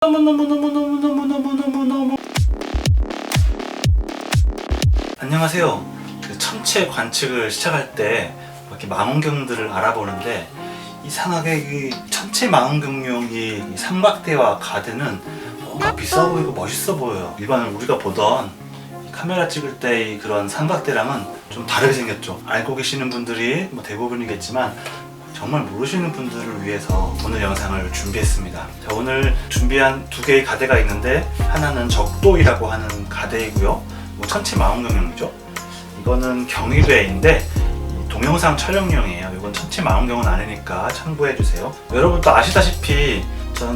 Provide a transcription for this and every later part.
너무너무너무너무너무너무너무너무 안녕하세요. 천체 관측을 시작할 때 이렇게 망원경들을 알아보는데 이상하게 이 천체 망원경용 이 삼각대와 가드는 뭔가 비싸 보이고 멋있어 보여요. 일반 우리가 보던 카메라 찍을 때 그런 삼각대랑은 좀 다르게 생겼죠. 알고 계시는 분들이 대부분이겠지만 정말 모르시는 분들을 위해서 오늘 영상을 준비했습니다. 자, 오늘 준비한 두 개의 가대가 있는데 하나는 적도이라고 하는 가대이고요. 천체 망원경용이죠. 이거는 경위대인데 동영상 촬영용이에요. 이건 천체 망원경은 아니니까 참고해주세요. 여러분도 아시다시피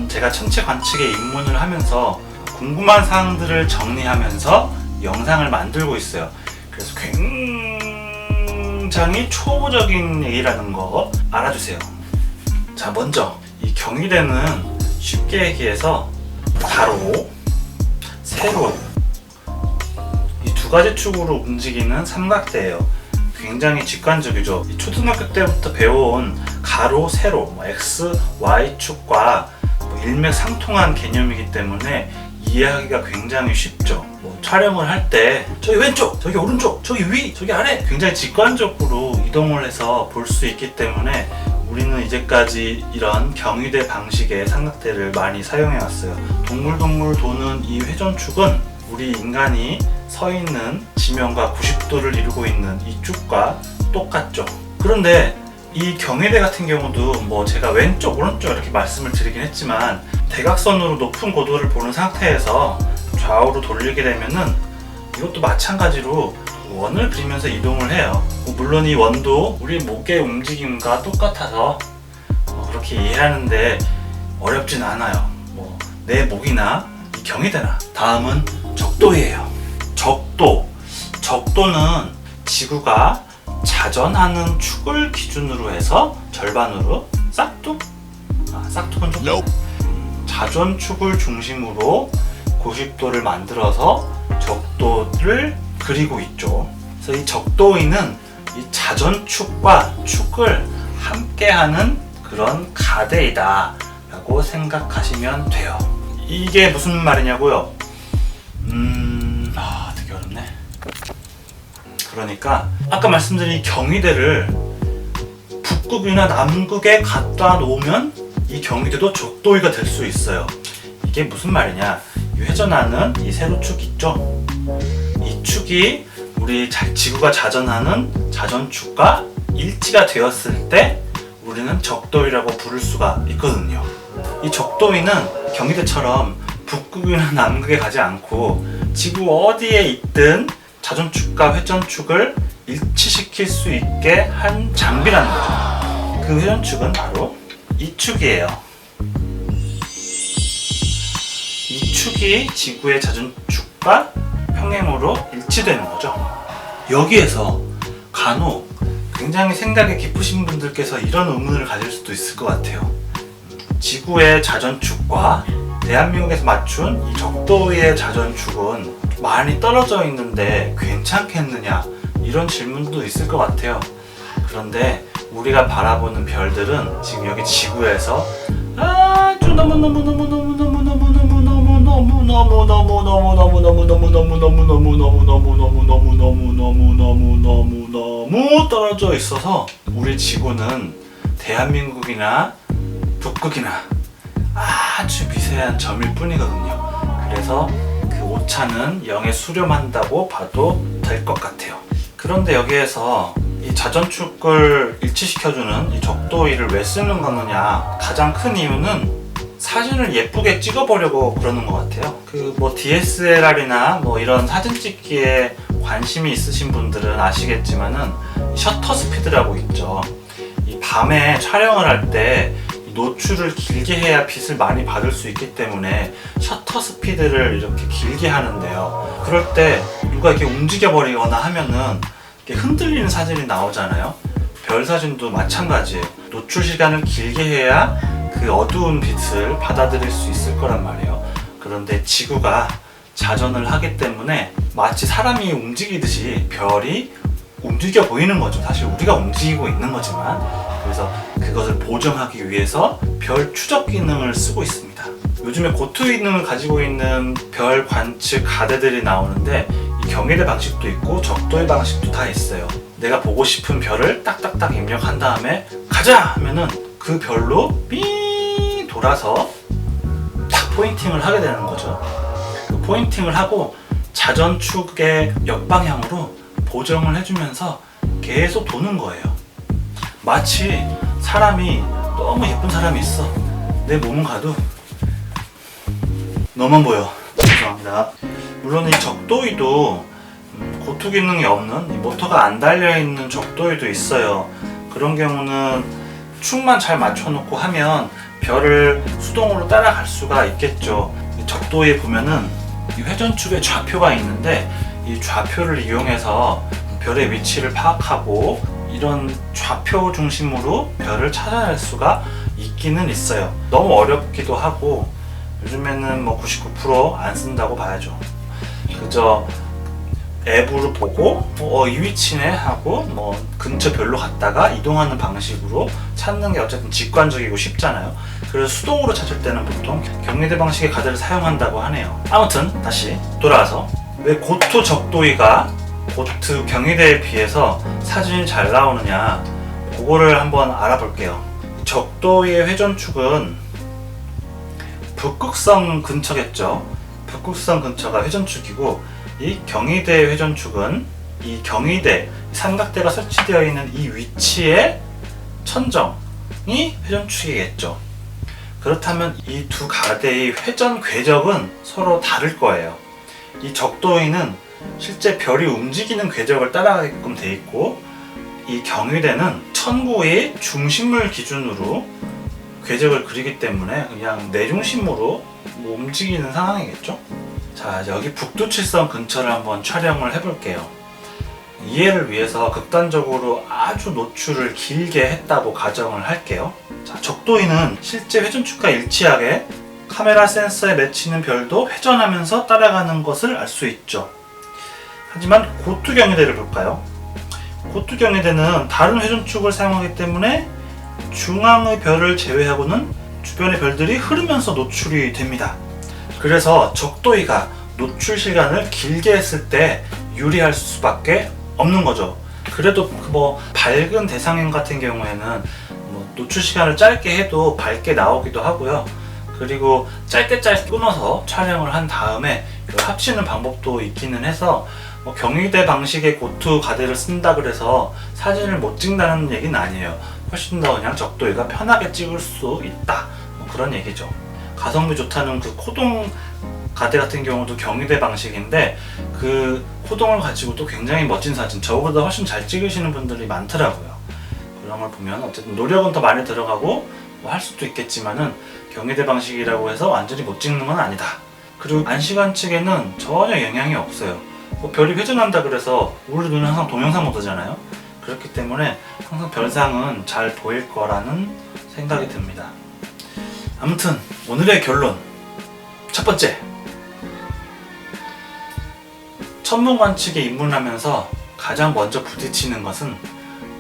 제가 천체 관측에 입문을 하면서 궁금한 사항들을 정리하면서 영상을 만들고 있어요. 그래서 굉장히 초보적인 얘기라는 거 알아주세요. 자, 먼저 이 경위대는 쉽게 얘기해서 가로, 세로 이 두 가지 축으로 움직이는 삼각대예요. 굉장히 직관적이죠. 이 초등학교 때부터 배워온 가로, 세로, X, Y 축과 일맥상통한 개념이기 때문에 이해하기가 굉장히 쉽죠. 촬영을 할 때 저기 왼쪽, 저기 오른쪽, 저기 위, 저기 아래 굉장히 직관적으로 이동을 해서 볼 수 있기 때문에 우리는 이제까지 이런 경위대 방식의 삼각대를 많이 사용해 왔어요. 동글동글 도는 이 회전축은 우리 인간이 서 있는 지면과 90도를 이루고 있는 이 축과 똑같죠. 그런데 이 경위대 같은 경우도 제가 왼쪽 오른쪽 이렇게 말씀을 드리긴 했지만 대각선으로 높은 고도를 보는 상태에서 좌우로 돌리게 되면은 이것도 마찬가지로 원을 그리면서 이동을 해요. 물론 이 원도 우리 목의 움직임과 똑같아서 그렇게 이해하는데 어렵진 않아요. 내 목이나 이 경위대나. 다음은 적도예요. 적도는 지구가 자전하는 축을 기준으로 해서 절반으로 싹둑은 좀 자전축을 중심으로 90도를 만들어서 적도를 그리고 있죠. 그래서 이 적도인은 이 자전축과 축을 함께하는 그런 가대이다 라고 생각하시면 돼요. 이게 무슨 말이냐고요? 되게 어렵네. 그러니까 아까 말씀드린 경위대를 북극이나 남극에 갖다 놓으면 이 경위대도 적도위가 될 수 있어요. 이게 무슨 말이냐? 회전하는 이 세로축 있죠? 이 축이 우리 지구가 자전하는 자전축과 일치가 되었을 때 우리는 적도위라고 부를 수가 있거든요. 이 적도위는 경위대처럼 북극이나 남극에 가지 않고 지구 어디에 있든 자전축과 회전축을 일치시킬 수 있게 한 장비라는 거죠. 그 회전축은 바로 이 축이에요. 이 축이 지구의 자전축과 평행으로 일치되는 거죠. 여기에서 간혹 굉장히 생각이 깊으신 분들께서 이런 의문을 가질 수도 있을 것 같아요. 지구의 자전축과 대한민국에서 맞춘 이 적도의 자전축은 많이 떨어져 있는데 괜찮겠느냐, 이런 질문도 있을 것 같아요. 그런데 우리가 바라보는 별들은 지금 여기 지구에서 아주 너무 떨어져 있어서 우리 지구는 대한민국이나 북극이나 아주 미세한 점일 뿐이거든요. 그래서 그 오차는 0에 수렴한다고 봐도 될 것 같아요. 그런데 여기에서 이 자전축을 일치시켜주는 이 적도위를 왜 쓰는 거느냐, 가장 큰 이유는 사진을 예쁘게 찍어보려고 그러는 것 같아요. DSLR이나 이런 사진 찍기에 관심이 있으신 분들은 아시겠지만은 셔터 스피드라고 있죠. 이 밤에 촬영을 할 때 노출을 길게 해야 빛을 많이 받을 수 있기 때문에 셔터 스피드를 이렇게 길게 하는데요. 그럴 때 누가 이렇게 움직여 버리거나 하면은 이렇게 흔들리는 사진이 나오잖아요. 별 사진도 마찬가지예요. 노출 시간을 길게 해야 그 어두운 빛을 받아들일 수 있을 거란 말이에요. 그런데 지구가 자전을 하기 때문에 마치 사람이 움직이듯이 별이 움직여 보이는 거죠. 사실 우리가 움직이고 있는 거지만. 그래서 그것을 보정하기 위해서 별 추적 기능을 쓰고 있습니다. 요즘에 고투 기능을 가지고 있는 별 관측 가대들이 나오는데 이 경희대 방식도 있고 적도의 방식도 다 있어요. 내가 보고 싶은 별을 딱딱딱 입력한 다음에 가자 하면은 그 별로 삥 돌아서 딱 포인팅을 하게 되는 거죠. 그 포인팅을 하고 자전축의 역방향으로 보정을 해주면서 계속 도는 거예요. 마치 사람이 너무 예쁜 사람이 있어. 내 몸은 가도 너만 보여. 죄송합니다. 물론 이 적도이도 고투 기능이 없는 이 모터가 안 달려있는 적도이도 있어요. 그런 경우는 축만 잘 맞춰놓고 하면 별을 수동으로 따라갈 수가 있겠죠. 적도에 보면은 이 회전축에 좌표가 있는데 이 좌표를 이용해서 별의 위치를 파악하고 이런 좌표 중심으로 별을 찾아낼 수가 있기는 있어요. 너무 어렵기도 하고 요즘에는 뭐 99% 안 쓴다고 봐야죠. 그저 앱으로 보고 이 위치네 하고 뭐 근처 별로 갔다가 이동하는 방식으로 찾는 게 어쨌든 직관적이고 쉽잖아요. 그래서 수동으로 찾을 때는 보통 경희대 방식의 가드를 사용한다고 하네요. 아무튼 다시 돌아와서 왜 고투 적도이가 고투 경희대에 비해서 사진이 잘 나오느냐, 그거를 한번 알아볼게요. 적도의 회전축은 북극성 근처겠죠. 북극성 근처가 회전축이고 이 경희대 회전축은 이 경희대 삼각대가 설치되어 있는 이 위치의 천정이 회전축이겠죠. 그렇다면 이 두 가대의 회전 궤적은 서로 다를 거예요. 이 적도인은 실제 별이 움직이는 궤적을 따라가게끔 돼 있고 이 경희대는 천구의 중심을 기준으로 궤적을 그리기 때문에 그냥 내중심으로 움직이는 상황이겠죠. 자, 여기 북두칠성 근처를 한번 촬영을 해볼게요. 이해를 위해서 극단적으로 아주 노출을 길게 했다고 가정을 할게요. 자, 적도인은 실제 회전축과 일치하게 카메라 센서에 맺히는 별도 회전하면서 따라가는 것을 알 수 있죠. 하지만 고투 경희대를 볼까요? 고투 경희대는 다른 회전축을 사용하기 때문에 중앙의 별을 제외하고는 주변의 별들이 흐르면서 노출이 됩니다. 그래서 적도이가 노출 시간을 길게 했을 때 유리할 수밖에 없는 거죠. 그래도 뭐 밝은 대상형 같은 경우에는 뭐 노출 시간을 짧게 해도 밝게 나오기도 하고요. 그리고 짧게 끊어서 촬영을 한 다음에 합치는 방법도 있기는 해서 뭐 경희대 방식의 고투 가대를 쓴다 그래서 사진을 못 찍는다는 얘기는 아니에요. 훨씬 더 그냥 적도이가 편하게 찍을 수 있다, 뭐 그런 얘기죠. 가성비 좋다는 그 코동 가대 같은 경우도 경희대 방식인데 그 코동을 가지고도 굉장히 멋진 사진, 저보다 훨씬 잘 찍으시는 분들이 많더라고요. 그런 걸 보면 어쨌든 노력은 더 많이 들어가고 뭐 할 수도 있겠지만은 경희대 방식이라고 해서 완전히 못 찍는 건 아니다. 그리고 안시관 측에는 전혀 영향이 없어요. 뭐 별이 회전한다 그래서 우리 눈은 항상 동영상 모드잖아요. 그렇기 때문에 항상 별상은 잘 보일 거라는 생각이 듭니다. 아무튼 오늘의 결론, 첫 번째, 천문 관측에 입문하면서 가장 먼저 부딪히는 것은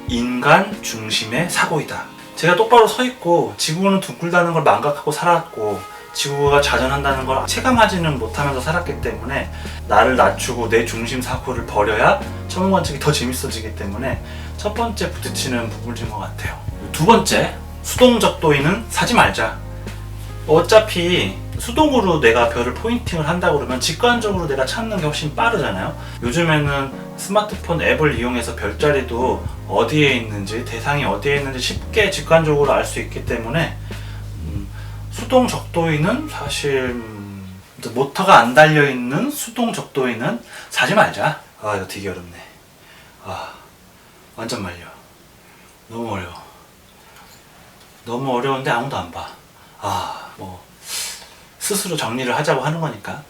인간 중심의 사고이다. 제가 똑바로 서 있고 지구는 둥글다는 걸 망각하고 살았고 지구가 자전한다는 걸 체감하지는 못하면서 살았기 때문에 나를 낮추고 내 중심 사고를 버려야 천문 관측이 더 재밌어지기 때문에 첫 번째 부딪히는 부분인 것 같아요. 두 번째, 수동 적도인은 사지 말자. 어차피 수동으로 내가 별을 포인팅을 한다 그러면 직관적으로 내가 찾는 게 훨씬 빠르잖아요. 요즘에는 스마트폰 앱을 이용해서 별자리도 어디에 있는지, 대상이 어디에 있는지 쉽게 직관적으로 알 수 있기 때문에 수동 적도인은 사실 모터가 안 달려있는 수동 적도인은 사지 말자. 아, 이거 되게 어렵네. 완전 말려. 너무 어려워. 너무 어려운데 아무도 안 봐. 뭐 스스로 정리를 하자고 하는 거니까.